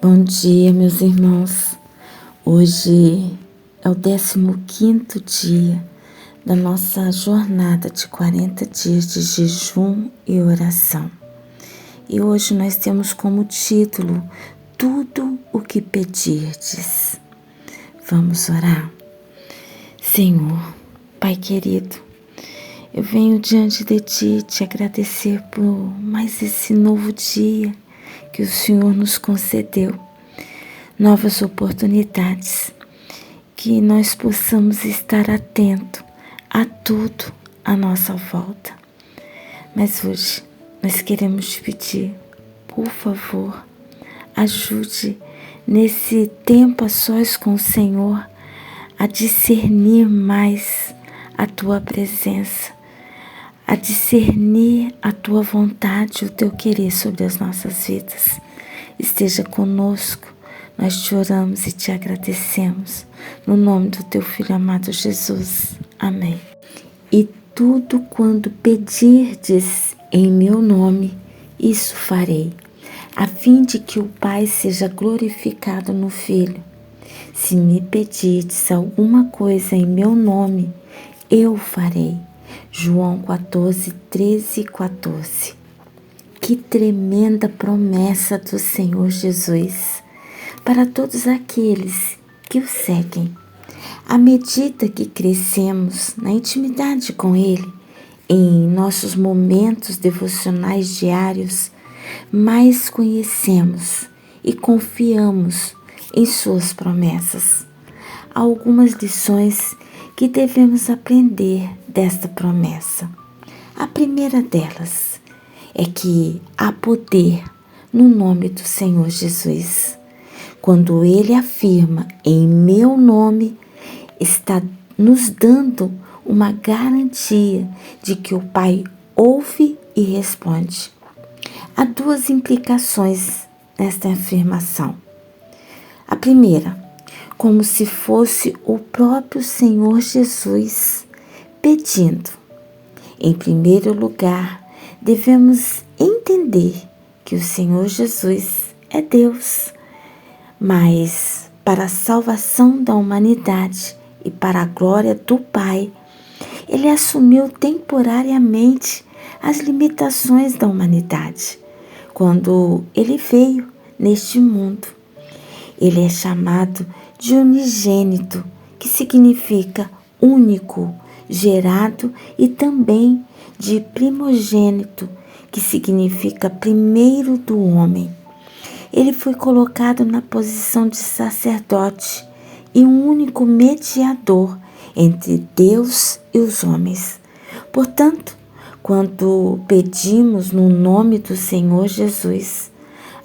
Bom dia, meus irmãos. Hoje é o 15º dia da nossa jornada de 40 dias de jejum e oração. E hoje nós temos como título Tudo o que pedirdes. Vamos orar? Senhor, Pai querido, eu venho diante de Ti te agradecer por mais esse novo dia que o Senhor nos concedeu, novas oportunidades, que nós possamos estar atento a tudo à nossa volta. Mas hoje nós queremos te pedir, por favor, ajude nesse tempo a sós com o Senhor a discernir mais a Tua presença, a discernir a Tua vontade, o Teu querer sobre as nossas vidas. Esteja conosco, nós te oramos e te agradecemos, no nome do Teu Filho amado Jesus. Amém. E tudo quando pedirdes em meu nome, isso farei, a fim de que o Pai seja glorificado no Filho. Se me pedirdes alguma coisa em meu nome, eu farei. João 14, 13 e 14. Que tremenda promessa do Senhor Jesus para todos aqueles que o seguem. À medida que crescemos na intimidade com Ele, em nossos momentos devocionais diários, mais conhecemos e confiamos em Suas promessas. Há algumas lições que devemos aprender desta promessa. A primeira delas é que há poder no nome do Senhor Jesus. Quando Ele afirma em meu nome, está nos dando uma garantia de que o Pai ouve e responde. Há duas implicações nesta afirmação. A primeira, como se fosse o próprio Senhor Jesus pedindo. Em primeiro lugar, devemos entender que o Senhor Jesus é Deus, mas para a salvação da humanidade e para a glória do Pai, Ele assumiu temporariamente as limitações da humanidade quando Ele veio neste mundo. Ele é chamado de unigênito, que significa único, gerado, e também de primogênito, que significa primeiro do homem. Ele foi colocado na posição de sacerdote e um único mediador entre Deus e os homens. Portanto, quando pedimos no nome do Senhor Jesus,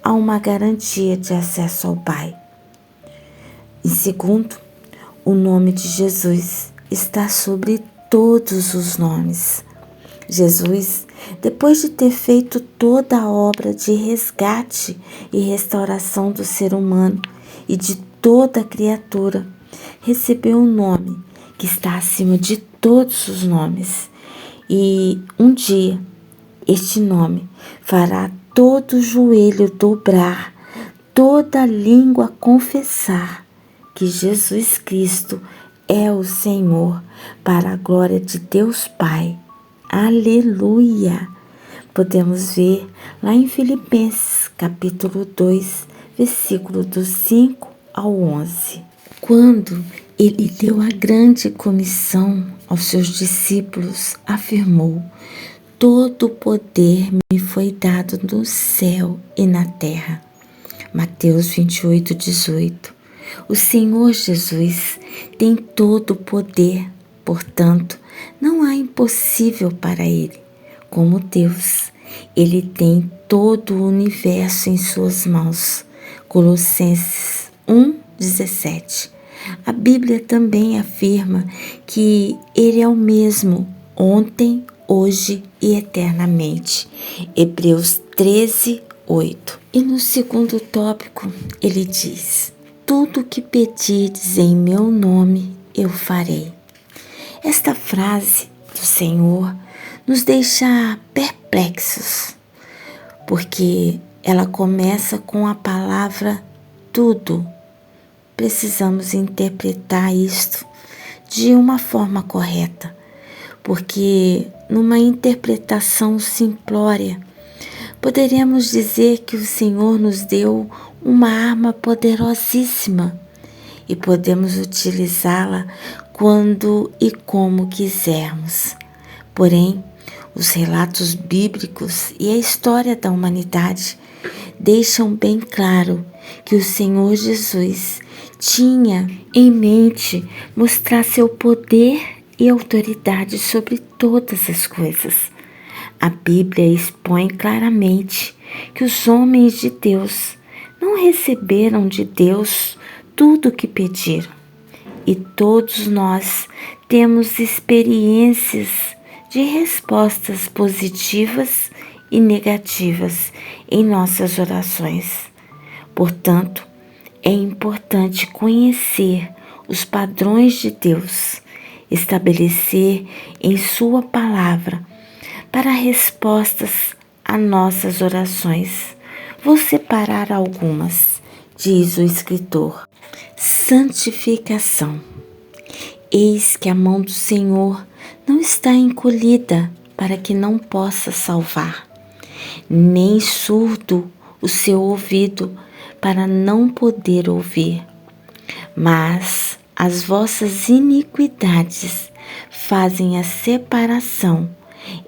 há uma garantia de acesso ao Pai. Em segundo, o nome de Jesus está sobre todos os nomes. Jesus, depois de ter feito toda a obra de resgate e restauração do ser humano e de toda a criatura, recebeu um nome que está acima de todos os nomes. E um dia, este nome fará todo joelho dobrar, toda língua confessar que Jesus Cristo é o Senhor, para a glória de Deus Pai. Aleluia! Podemos ver lá em Filipenses, capítulo 2, versículo do 5 ao 11. Quando Ele deu a grande comissão aos seus discípulos, afirmou: todo o poder me foi dado no céu e na terra. Mateus 28, 18. O Senhor Jesus tem todo o poder, portanto, não há impossível para Ele. Como Deus, Ele tem todo o universo em suas mãos. Colossenses 1, 17. A Bíblia também afirma que Ele é o mesmo ontem, hoje e eternamente. Hebreus 13, 8. E no segundo tópico, ele diz: tudo que pedirdes em meu nome, eu farei. Esta frase do Senhor nos deixa perplexos, porque ela começa com a palavra tudo, precisamos interpretar isto de uma forma correta, porque numa interpretação simplória, poderíamos dizer que o Senhor nos deu uma arma poderosíssima e podemos utilizá-la quando e como quisermos. Porém, os relatos bíblicos e a história da humanidade deixam bem claro que o Senhor Jesus tinha em mente mostrar seu poder e autoridade sobre todas as coisas. A Bíblia expõe claramente que os homens de Deus não receberam de Deus tudo o que pediram. E todos nós temos experiências de respostas positivas e negativas em nossas orações. Portanto, é importante conhecer os padrões de Deus, estabelecer em Sua palavra para respostas a nossas orações. Vou separar algumas, diz o escritor. Santificação. Eis que a mão do Senhor não está encolhida para que não possa salvar, nem surdo o seu ouvido para não poder ouvir. Mas as vossas iniquidades fazem a separação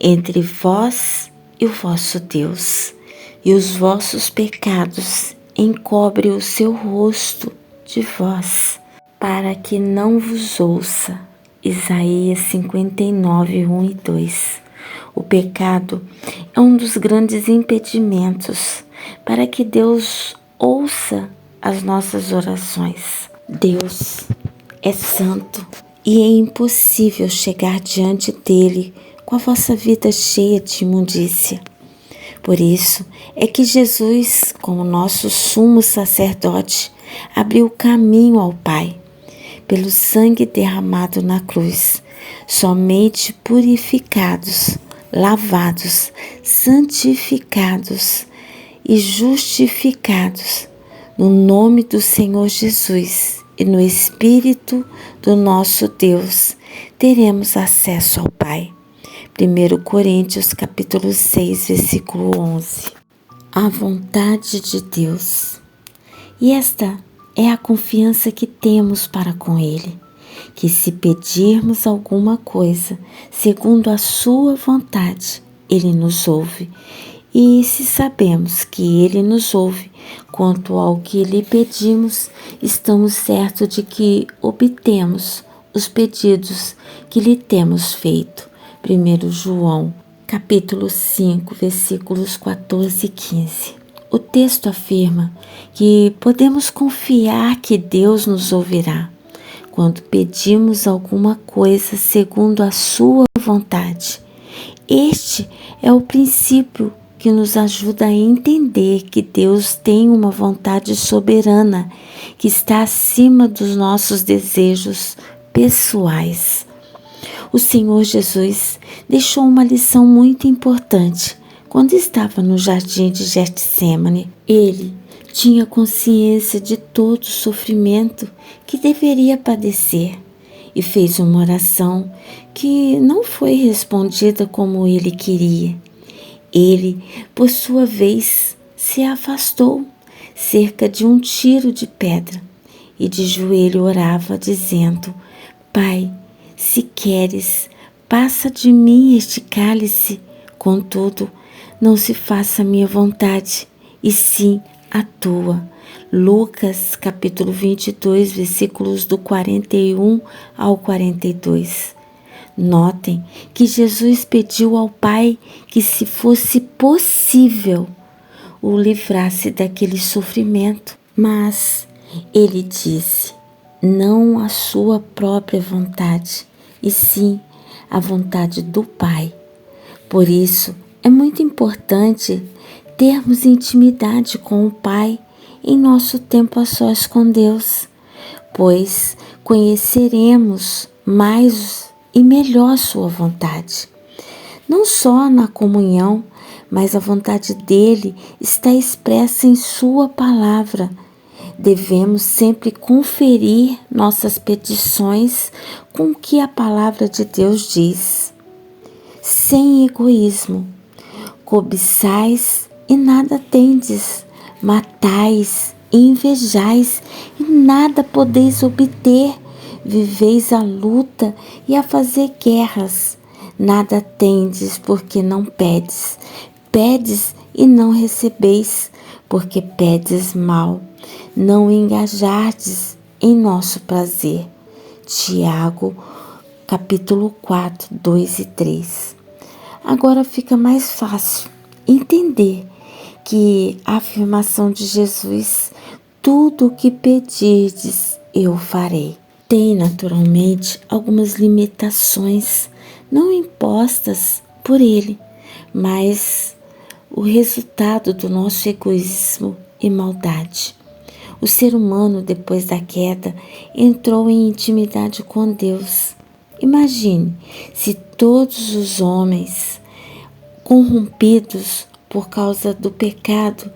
entre vós e o vosso Deus, e os vossos pecados encobrem o seu rosto de vós, para que não vos ouça. Isaías 59, 1 e 2. O pecado é um dos grandes impedimentos para que Deus ouça as nossas orações. Deus é santo e é impossível chegar diante dele com a vossa vida cheia de imundícia. Por isso é que Jesus, como nosso sumo sacerdote, abriu caminho ao Pai. Pelo sangue derramado na cruz, somente purificados, lavados, santificados e justificados no nome do Senhor Jesus e no Espírito do nosso Deus, teremos acesso ao Pai. 1 Coríntios capítulo 6, versículo 11. A vontade de Deus. E esta é a confiança que temos para com Ele, que se pedirmos alguma coisa segundo a sua vontade, Ele nos ouve. E se sabemos que Ele nos ouve quanto ao que lhe pedimos, estamos certos de que obtemos os pedidos que lhe temos feito. 1 João, capítulo 5, versículos 14 e 15. O texto afirma que podemos confiar que Deus nos ouvirá quando pedimos alguma coisa segundo a sua vontade. Este é o princípio que nos ajuda a entender que Deus tem uma vontade soberana que está acima dos nossos desejos pessoais. O Senhor Jesus deixou uma lição muito importante quando estava no jardim de Getsêmani. Ele tinha consciência de todo o sofrimento que deveria padecer e fez uma oração que não foi respondida como ele queria. Ele, por sua vez, se afastou cerca de um tiro de pedra e de joelho orava, dizendo: Pai, se queres, passa de mim este cálice, contudo, não se faça a minha vontade, e sim a tua. Lucas, capítulo 22, versículos do 41 ao 42. Notem que Jesus pediu ao Pai que, se fosse possível, o livrasse daquele sofrimento, mas ele disse: não a sua própria vontade, e sim a vontade do Pai. Por isso, é muito importante termos intimidade com o Pai em nosso tempo a sós com Deus, pois conheceremos mais e melhor sua vontade. Não só na comunhão, mas a vontade dele está expressa em sua palavra. Devemos sempre conferir nossas petições com o que a palavra de Deus diz. Sem egoísmo, cobiçais e nada tendes, matais e invejais e nada podeis obter, viveis a luta e a fazer guerras. Nada tendes porque não pedes, pedes e não recebeis, porque pedes mal, não engajardes em nosso prazer. Tiago, capítulo 4, 2 e 3. Agora fica mais fácil entender que a afirmação de Jesus, tudo o que pedirdes, eu farei, tem naturalmente algumas limitações não impostas por ele, mas o resultado do nosso egoísmo e maldade. O ser humano, depois da queda, entrou em intimidade com Deus. Imagine se todos os homens corrompidos por causa do pecado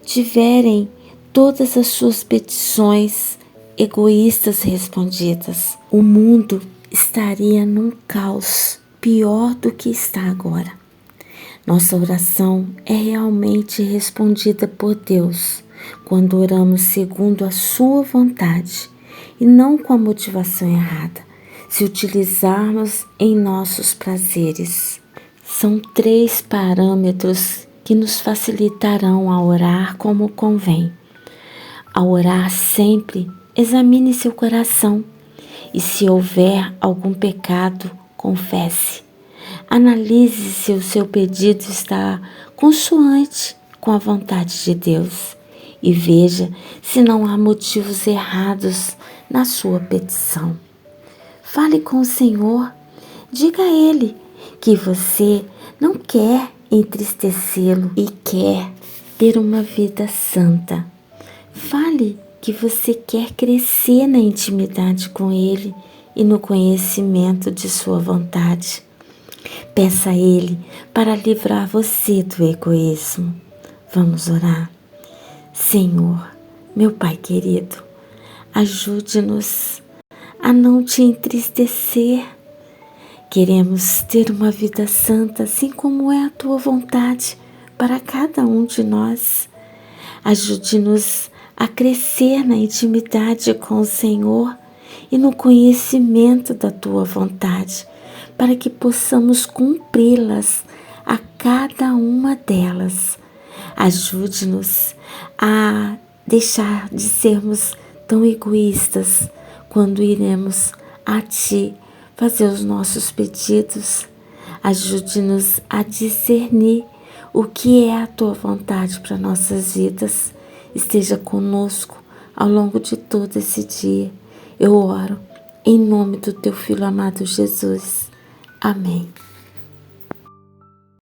tiverem todas as suas petições egoístas respondidas. O mundo estaria num caos pior do que está agora. Nossa oração é realmente respondida por Deus quando oramos segundo a sua vontade e não com a motivação errada, se utilizarmos em nossos prazeres. São 3 parâmetros que nos facilitarão a orar como convém. Ao orar sempre, examine seu coração e, se houver algum pecado, confesse. Analise se o seu pedido está consoante com a vontade de Deus e veja se não há motivos errados na sua petição. Fale com o Senhor, diga a Ele que você não quer entristecê-lo e quer ter uma vida santa. Fale que você quer crescer na intimidade com Ele e no conhecimento de sua vontade. Peça a Ele para livrar você do egoísmo. Vamos orar. Senhor, meu Pai querido, ajude-nos a não te entristecer. Queremos ter uma vida santa, assim como é a tua vontade para cada um de nós. Ajude-nos a crescer na intimidade com o Senhor e no conhecimento da tua vontade, para que possamos cumpri-las a cada uma delas. Ajude-nos a deixar de sermos tão egoístas quando iremos a Ti fazer os nossos pedidos. Ajude-nos a discernir o que é a Tua vontade para nossas vidas. Esteja conosco ao longo de todo esse dia. Eu oro em nome do Teu Filho amado Jesus. Amém.